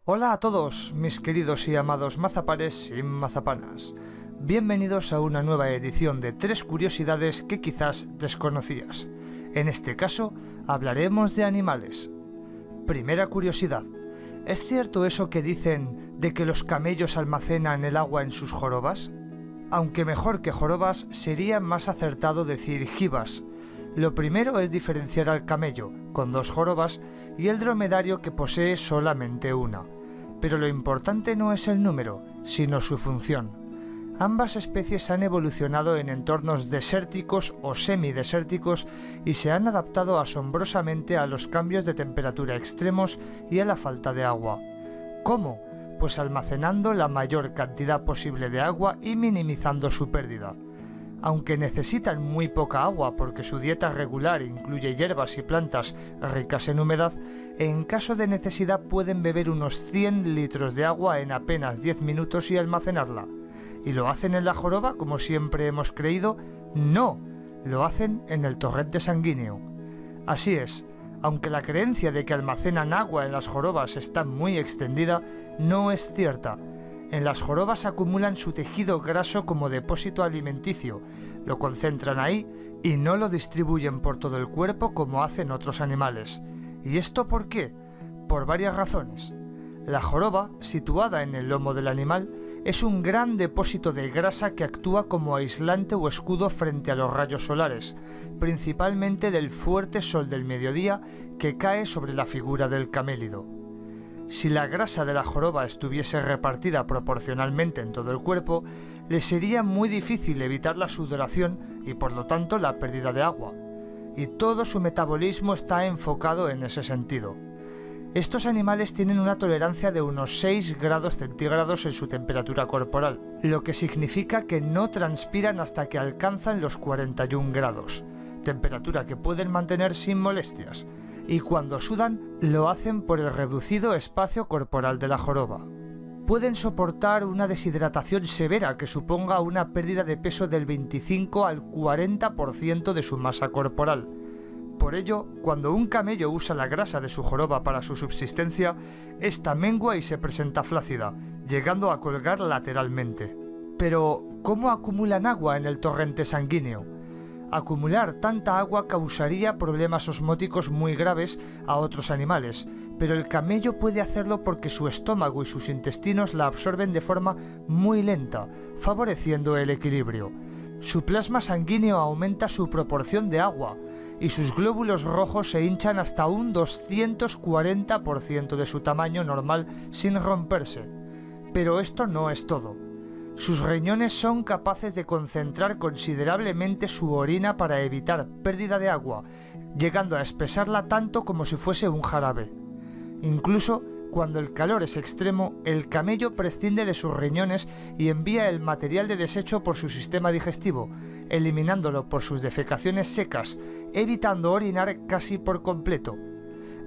Hola a todos, mis queridos y amados mazapanes y mazapanas. Bienvenidos a una nueva edición de 3 curiosidades que quizás desconocías. En este caso, hablaremos de animales. Primera curiosidad. ¿Es cierto eso que dicen de que los camellos almacenan el agua en sus jorobas? Aunque mejor que jorobas, sería más acertado decir jibas. Lo primero es diferenciar al camello, con 2 jorobas, y el dromedario que posee solamente una. Pero lo importante no es el número, sino su función. Ambas especies han evolucionado en entornos desérticos o semidesérticos y se han adaptado asombrosamente a los cambios de temperatura extremos y a la falta de agua. ¿Cómo? Pues almacenando la mayor cantidad posible de agua y minimizando su pérdida. Aunque necesitan muy poca agua porque su dieta regular incluye hierbas y plantas ricas en humedad, en caso de necesidad pueden beber unos 100 litros de agua en apenas 10 minutos y almacenarla. ¿Y lo hacen en la joroba como siempre hemos creído? No, lo hacen en el torrente sanguíneo. Así es, aunque la creencia de que almacenan agua en las jorobas está muy extendida, no es cierta. En las jorobas acumulan su tejido graso como depósito alimenticio, lo concentran ahí y no lo distribuyen por todo el cuerpo como hacen otros animales. ¿Y esto por qué? Por varias razones. La joroba, situada en el lomo del animal, es un gran depósito de grasa que actúa como aislante o escudo frente a los rayos solares, principalmente del fuerte sol del mediodía que cae sobre la figura del camélido. Si la grasa de la joroba estuviese repartida proporcionalmente en todo el cuerpo, le sería muy difícil evitar la sudoración y por lo tanto la pérdida de agua. Y todo su metabolismo está enfocado en ese sentido. Estos animales tienen una tolerancia de unos 6 grados centígrados en su temperatura corporal, lo que significa que no transpiran hasta que alcanzan los 41 grados, temperatura que pueden mantener sin molestias. Y cuando sudan, lo hacen por el reducido espacio corporal de la joroba. Pueden soportar una deshidratación severa que suponga una pérdida de peso del 25 al 40% de su masa corporal. Por ello, cuando un camello usa la grasa de su joroba para su subsistencia, esta mengua y se presenta flácida, llegando a colgar lateralmente. Pero, ¿cómo acumulan agua en el torrente sanguíneo? Acumular tanta agua causaría problemas osmóticos muy graves a otros animales, pero el camello puede hacerlo porque su estómago y sus intestinos la absorben de forma muy lenta, favoreciendo el equilibrio. Su plasma sanguíneo aumenta su proporción de agua y sus glóbulos rojos se hinchan hasta un 240% de su tamaño normal sin romperse. Pero esto no es todo. Sus riñones son capaces de concentrar considerablemente su orina para evitar pérdida de agua, llegando a espesarla tanto como si fuese un jarabe. Incluso, cuando el calor es extremo, el camello prescinde de sus riñones y envía el material de desecho por su sistema digestivo, eliminándolo por sus defecaciones secas, evitando orinar casi por completo.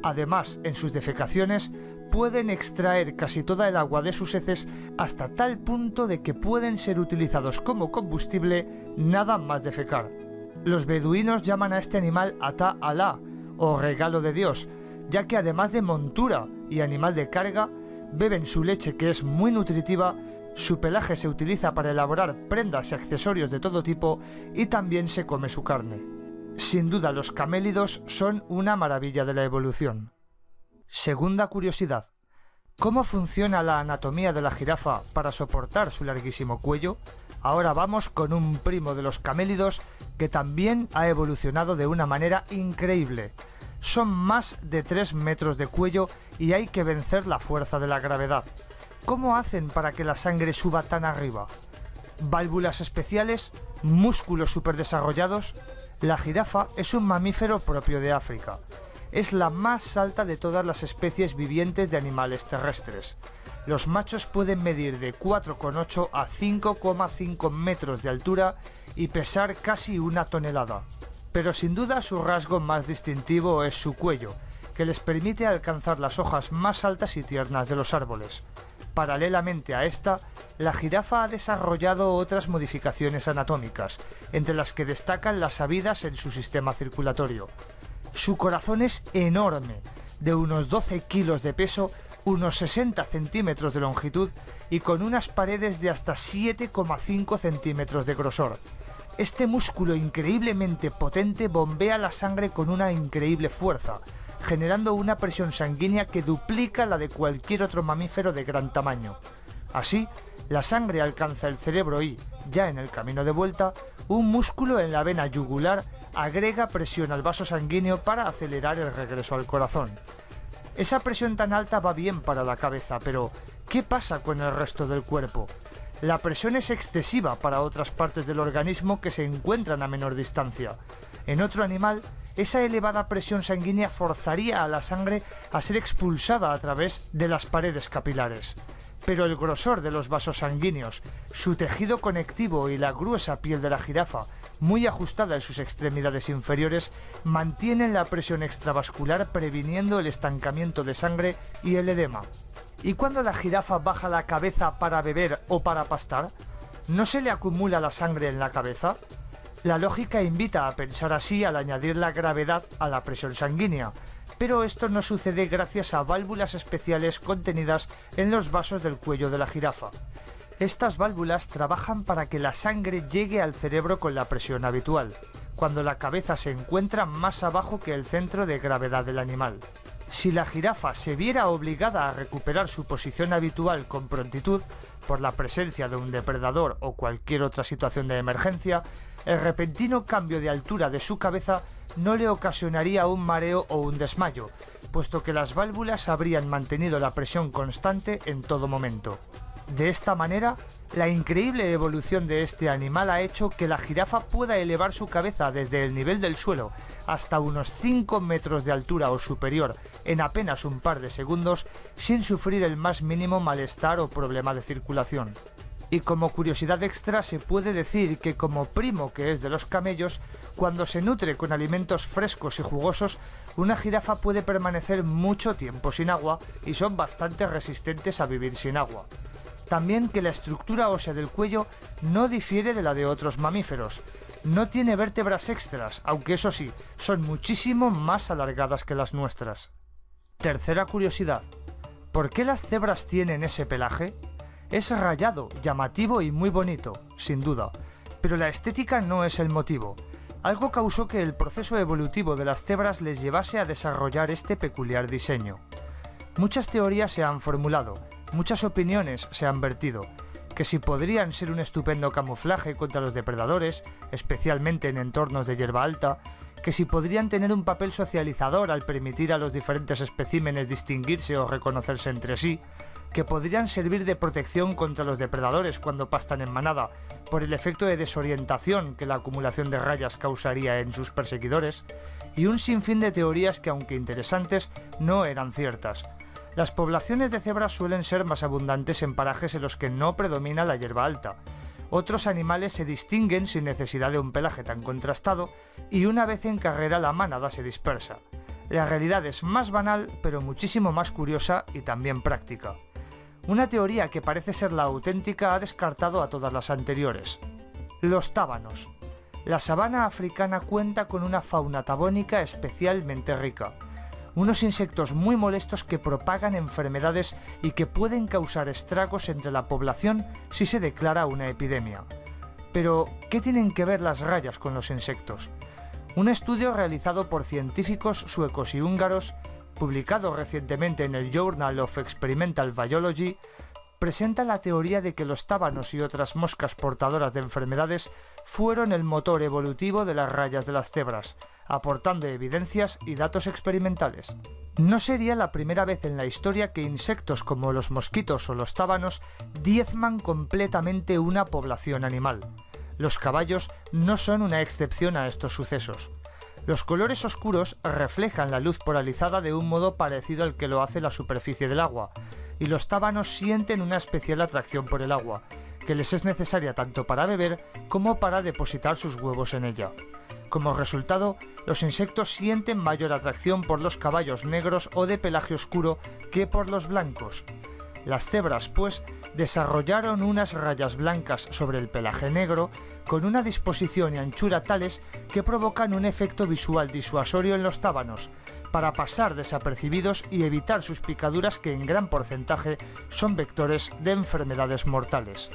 Además, en sus defecaciones, pueden extraer casi toda el agua de sus heces hasta tal punto de que pueden ser utilizados como combustible nada más defecar. Los beduinos llaman a este animal Ata Alá, o regalo de Dios, ya que además de montura y animal de carga, beben su leche que es muy nutritiva, su pelaje se utiliza para elaborar prendas y accesorios de todo tipo y también se come su carne. Sin duda los camélidos son una maravilla de la evolución. Segunda curiosidad. ¿Cómo funciona la anatomía de la jirafa para soportar su larguísimo cuello? Ahora vamos con un primo de los camélidos que también ha evolucionado de una manera increíble. Son más de 3 metros de cuello y hay que vencer la fuerza de la gravedad. ¿Cómo hacen para que la sangre suba tan arriba? ¿Válvulas especiales? ¿Músculos superdesarrollados? La jirafa es un mamífero propio de África. Es la más alta de todas las especies vivientes de animales terrestres. Los machos pueden medir de 4,8 a 5,5 metros de altura y pesar casi 1 tonelada. Pero sin duda su rasgo más distintivo es su cuello, que les permite alcanzar las hojas más altas y tiernas de los árboles. Paralelamente a esta, la jirafa ha desarrollado otras modificaciones anatómicas, entre las que destacan las habidas en su sistema circulatorio. Su corazón es enorme, de unos 12 kilos de peso, unos 60 centímetros de longitud y con unas paredes de hasta 7,5 centímetros de grosor. Este músculo increíblemente potente bombea la sangre con una increíble fuerza, generando una presión sanguínea que duplica la de cualquier otro mamífero de gran tamaño. Así, la sangre alcanza el cerebro y, ya en el camino de vuelta, un músculo en la vena yugular agrega presión al vaso sanguíneo para acelerar el regreso al corazón. Esa presión tan alta va bien para la cabeza, pero ¿qué pasa con el resto del cuerpo? La presión es excesiva para otras partes del organismo que se encuentran a menor distancia. En otro animal, esa elevada presión sanguínea forzaría a la sangre a ser expulsada a través de las paredes capilares. Pero el grosor de los vasos sanguíneos, su tejido conectivo y la gruesa piel de la jirafa, muy ajustada en sus extremidades inferiores, mantienen la presión extravascular previniendo el estancamiento de sangre y el edema. ¿Y cuando la jirafa baja la cabeza para beber o para pastar? ¿No se le acumula la sangre en la cabeza? La lógica invita a pensar así al añadir la gravedad a la presión sanguínea, pero esto no sucede gracias a válvulas especiales contenidas en los vasos del cuello de la jirafa. Estas válvulas trabajan para que la sangre llegue al cerebro con la presión habitual, cuando la cabeza se encuentra más abajo que el centro de gravedad del animal. Si la jirafa se viera obligada a recuperar su posición habitual con prontitud, por la presencia de un depredador o cualquier otra situación de emergencia, el repentino cambio de altura de su cabeza no le ocasionaría un mareo o un desmayo, puesto que las válvulas habrían mantenido la presión constante en todo momento. De esta manera, la increíble evolución de este animal ha hecho que la jirafa pueda elevar su cabeza desde el nivel del suelo hasta unos 5 metros de altura o superior en apenas un par de segundos sin sufrir el más mínimo malestar o problema de circulación. Y como curiosidad extra se puede decir que como primo que es de los camellos, cuando se nutre con alimentos frescos y jugosos, una jirafa puede permanecer mucho tiempo sin agua y son bastante resistentes a vivir sin agua. También que la estructura ósea del cuello no difiere de la de otros mamíferos. No tiene vértebras extras, aunque eso sí, son muchísimo más alargadas que las nuestras. Tercera curiosidad. ¿Por qué las cebras tienen ese pelaje? Es rayado, llamativo y muy bonito, sin duda, pero la estética no es el motivo. Algo causó que el proceso evolutivo de las cebras les llevase a desarrollar este peculiar diseño. Muchas teorías se han formulado, muchas opiniones se han vertido, que si podrían ser un estupendo camuflaje contra los depredadores, especialmente en entornos de hierba alta, que si podrían tener un papel socializador al permitir a los diferentes especímenes distinguirse o reconocerse entre sí, que podrían servir de protección contra los depredadores cuando pastan en manada, por el efecto de desorientación que la acumulación de rayas causaría en sus perseguidores, y un sinfín de teorías que, aunque interesantes, no eran ciertas. Las poblaciones de cebras suelen ser más abundantes en parajes en los que no predomina la hierba alta. Otros animales se distinguen sin necesidad de un pelaje tan contrastado, y una vez en carrera la manada se dispersa. La realidad es más banal, pero muchísimo más curiosa y también práctica. Una teoría que parece ser la auténtica ha descartado a todas las anteriores. Los tábanos. La sabana africana cuenta con una fauna tabónica especialmente rica. Unos insectos muy molestos que propagan enfermedades y que pueden causar estragos entre la población si se declara una epidemia. Pero, ¿qué tienen que ver las rayas con los insectos? Un estudio realizado por científicos suecos y húngaros, publicado recientemente en el Journal of Experimental Biology, presenta la teoría de que los tábanos y otras moscas portadoras de enfermedades fueron el motor evolutivo de las rayas de las cebras, aportando evidencias y datos experimentales. No sería la primera vez en la historia que insectos como los mosquitos o los tábanos diezman completamente una población animal. Los caballos no son una excepción a estos sucesos. Los colores oscuros reflejan la luz polarizada de un modo parecido al que lo hace la superficie del agua, y los tábanos sienten una especial atracción por el agua, que les es necesaria tanto para beber como para depositar sus huevos en ella. Como resultado, los insectos sienten mayor atracción por los caballos negros o de pelaje oscuro que por los blancos. Las cebras, pues, desarrollaron unas rayas blancas sobre el pelaje negro con una disposición y anchura tales que provocan un efecto visual disuasorio en los tábanos, para pasar desapercibidos y evitar sus picaduras, que en gran porcentaje son vectores de enfermedades mortales.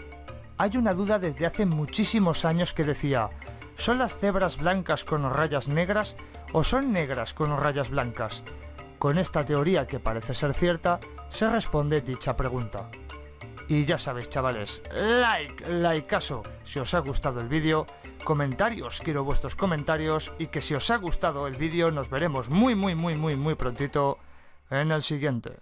Hay una duda desde hace muchísimos años que decía: ¿son las cebras blancas con rayas negras o son negras con rayas blancas? Con esta teoría, que parece ser cierta, se responde dicha pregunta. Y ya sabéis, chavales, likeazo si os ha gustado el vídeo, comentarios, quiero vuestros comentarios, y que si os ha gustado el vídeo nos veremos muy prontito en el siguiente.